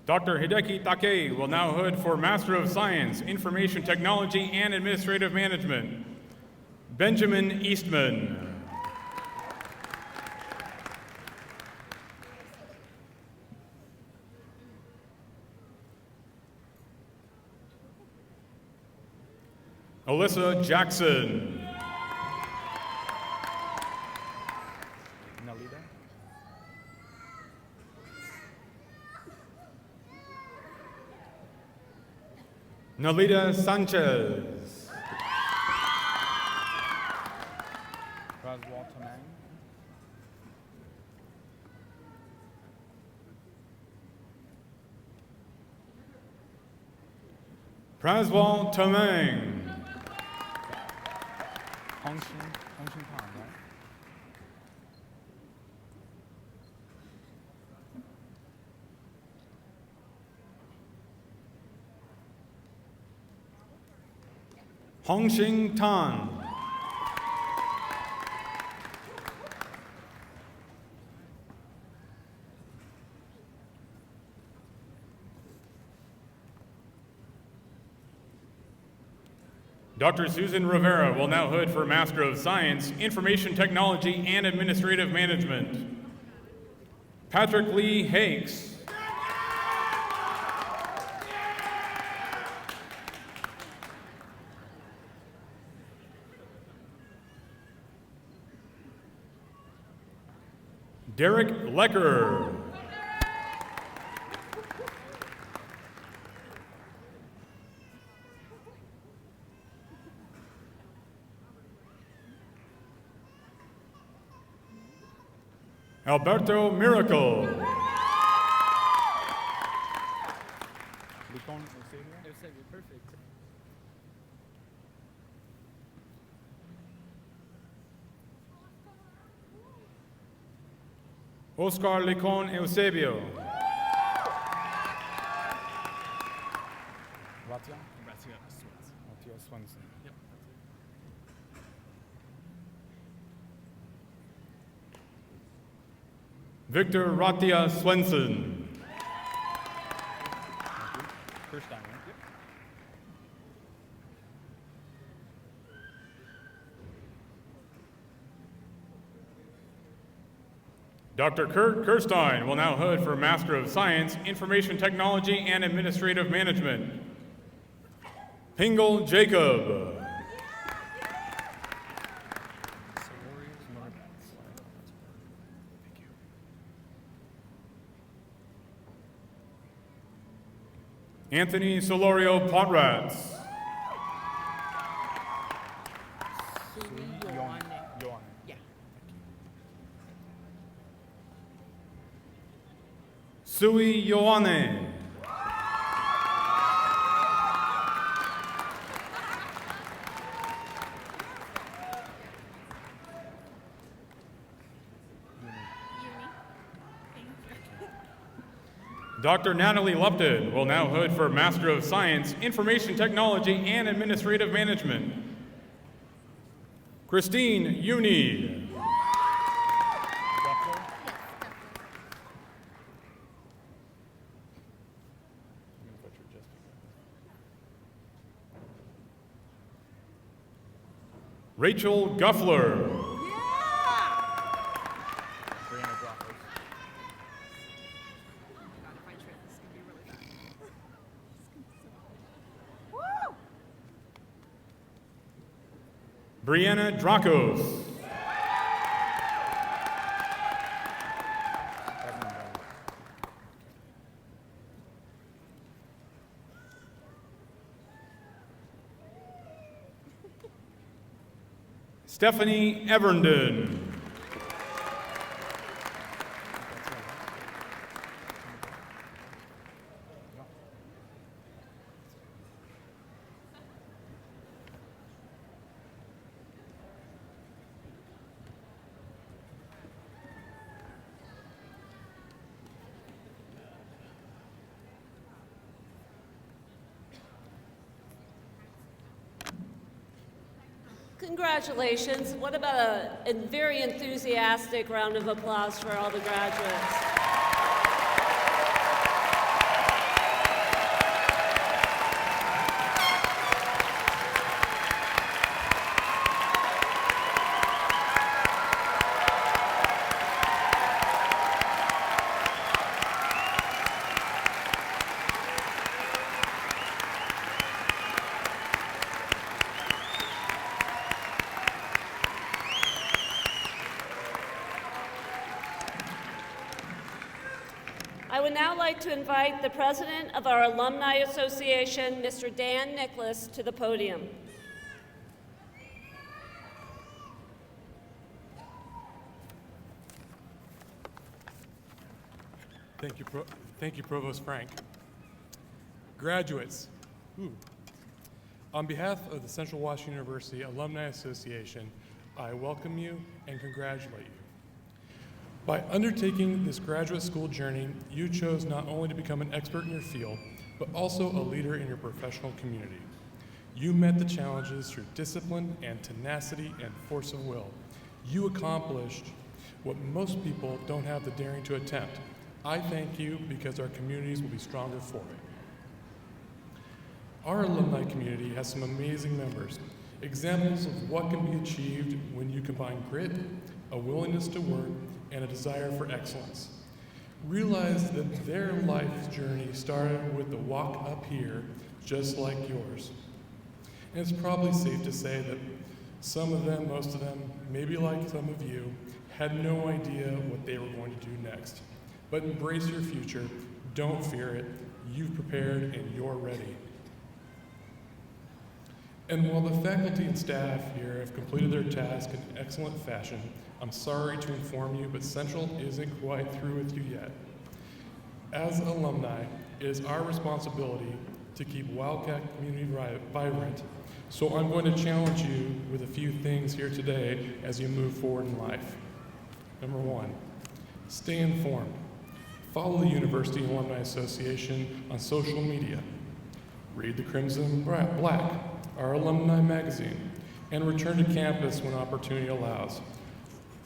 Speaker 7: Dr. Hideki Take will now hood for Master of Science, Information Technology and Administrative Management. Benjamin Eastman. Alyssa Jackson.
Speaker 8: Nalida.
Speaker 7: Nalita Sanchez.
Speaker 8: Roswell Tamang.
Speaker 7: Praswal Tamang.
Speaker 8: Hongshin Tan, right?
Speaker 7: Hongxing Tan. Dr. Susan Rivera will now hood for Master of Science, Information Technology, and Administrative Management. Patrick Lee Hakes. Derek Lecker. Alberto Miracle.
Speaker 8: Licon Eusebio. Perfect.
Speaker 7: Oscar Licon Eusebio.
Speaker 8: Ratia Swenson.
Speaker 7: Victor Ratia Swenson.
Speaker 8: Kirstein, right? Yep.
Speaker 7: Dr. Kurt Kirstein will now hood for Master of Science, Information Technology, and Administrative Management. Pingle Jacob. Anthony Solorio Potrats.
Speaker 8: Johan.
Speaker 7: Sui Ioane. Dr. Natalie Lupton will now hood for Master of Science, Information Technology, and Administrative Management. Christine Uni. Rachel Guffler. Brianna Dracos. Stephanie Evernden.
Speaker 3: Congratulations. What about a very enthusiastic round of applause for all the graduates? I would now like to invite the president of our Alumni Association, Mr. Dan Nicholas, to the podium.
Speaker 9: Thank you, Provost Frank. Graduates, on behalf of the Central Washington University Alumni Association, I welcome you and congratulate you. By undertaking this graduate school journey, you chose not only to become an expert in your field, but also a leader in your professional community. You met the challenges through discipline and tenacity and force of will. You accomplished what most people don't have the daring to attempt. I thank you because our communities will be stronger for it. Our alumni community has some amazing members, examples of what can be achieved when you combine grit, a willingness to work, and a desire for excellence. Realize that their life journey started with the walk up here, just like yours. And it's probably safe to say that some of them, most of them, maybe like some of you, had no idea what they were going to do next. But embrace your future, don't fear it, you've prepared and you're ready. And while the faculty and staff here have completed their task in excellent fashion, I'm sorry to inform you, but Central isn't quite through with you yet. As alumni, it is our responsibility to keep Wildcat community vibrant. So I'm going to challenge you with a few things here today as you move forward in life. Number one, stay informed. Follow the University Alumni Association on social media. Read the Crimson Black, our alumni magazine, and return to campus when opportunity allows.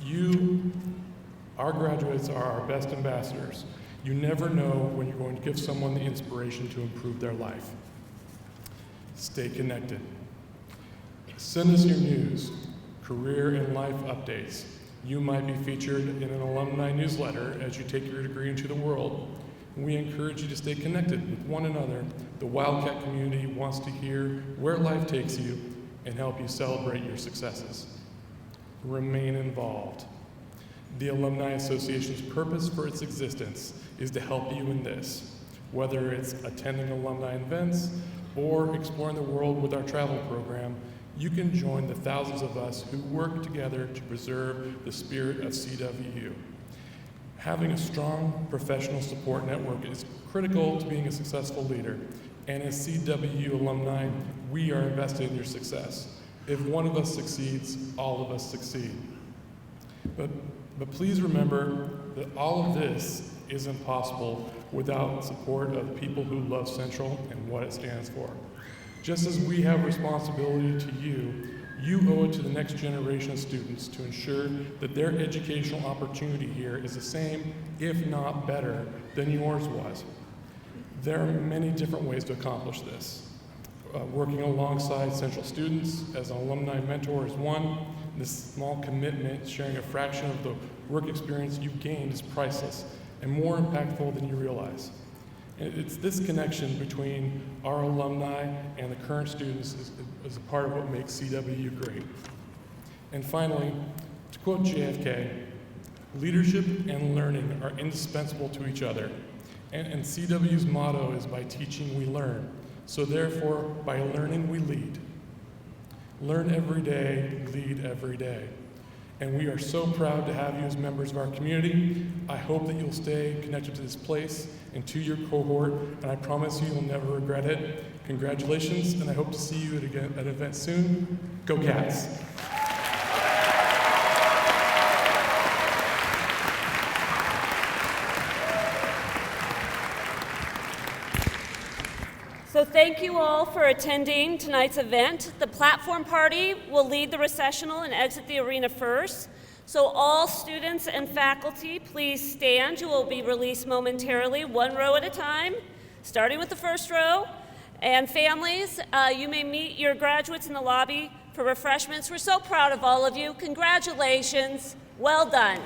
Speaker 9: You, our graduates, are our best ambassadors. You never know when you're going to give someone the inspiration to improve their life. Stay connected. Send us your news, career and life updates. You might be featured in an alumni newsletter as you take your degree into the world. We encourage you to stay connected with one another. The Wildcat community wants to hear where life takes you and help you celebrate your successes. Remain involved. The Alumni Association's purpose for its existence is to help you in this, whether it's attending alumni events or exploring the world with our travel program. You can join the thousands of us who work together to preserve the spirit of CWU. Having a strong professional support network is critical to being a successful leader, and as CWU alumni, we are invested in your success. If one of us succeeds, all of us succeed. But please remember that all of this isn't possible without support of people who love Central and what it stands for. Just as we have responsibility to you, you owe it to the next generation of students to ensure that their educational opportunity here is the same, if not better, than yours was. There are many different ways to accomplish this. Working alongside Central students as an alumni mentor is one. This small commitment, sharing a fraction of the work experience you've gained, is priceless and more impactful than you realize. And it's this connection between our alumni and the current students is a part of what makes CWU great. And finally, to quote JFK, leadership and learning are indispensable to each other. And CWU's motto is by teaching we learn. So therefore, by learning we lead. Learn every day, lead every day. And we are so proud to have you as members of our community. I hope that you'll stay connected to this place and to your cohort, and I promise you you'll never regret it. Congratulations, and I hope to see you at an event soon. Go Cats!
Speaker 3: So thank you all for attending tonight's event. The platform party will lead the recessional and exit the arena first. So all students and faculty, please stand. You will be released momentarily, one row at a time, starting with the first row. And families, you may meet your graduates in the lobby for refreshments. We're so proud of all of you. Congratulations. Well done.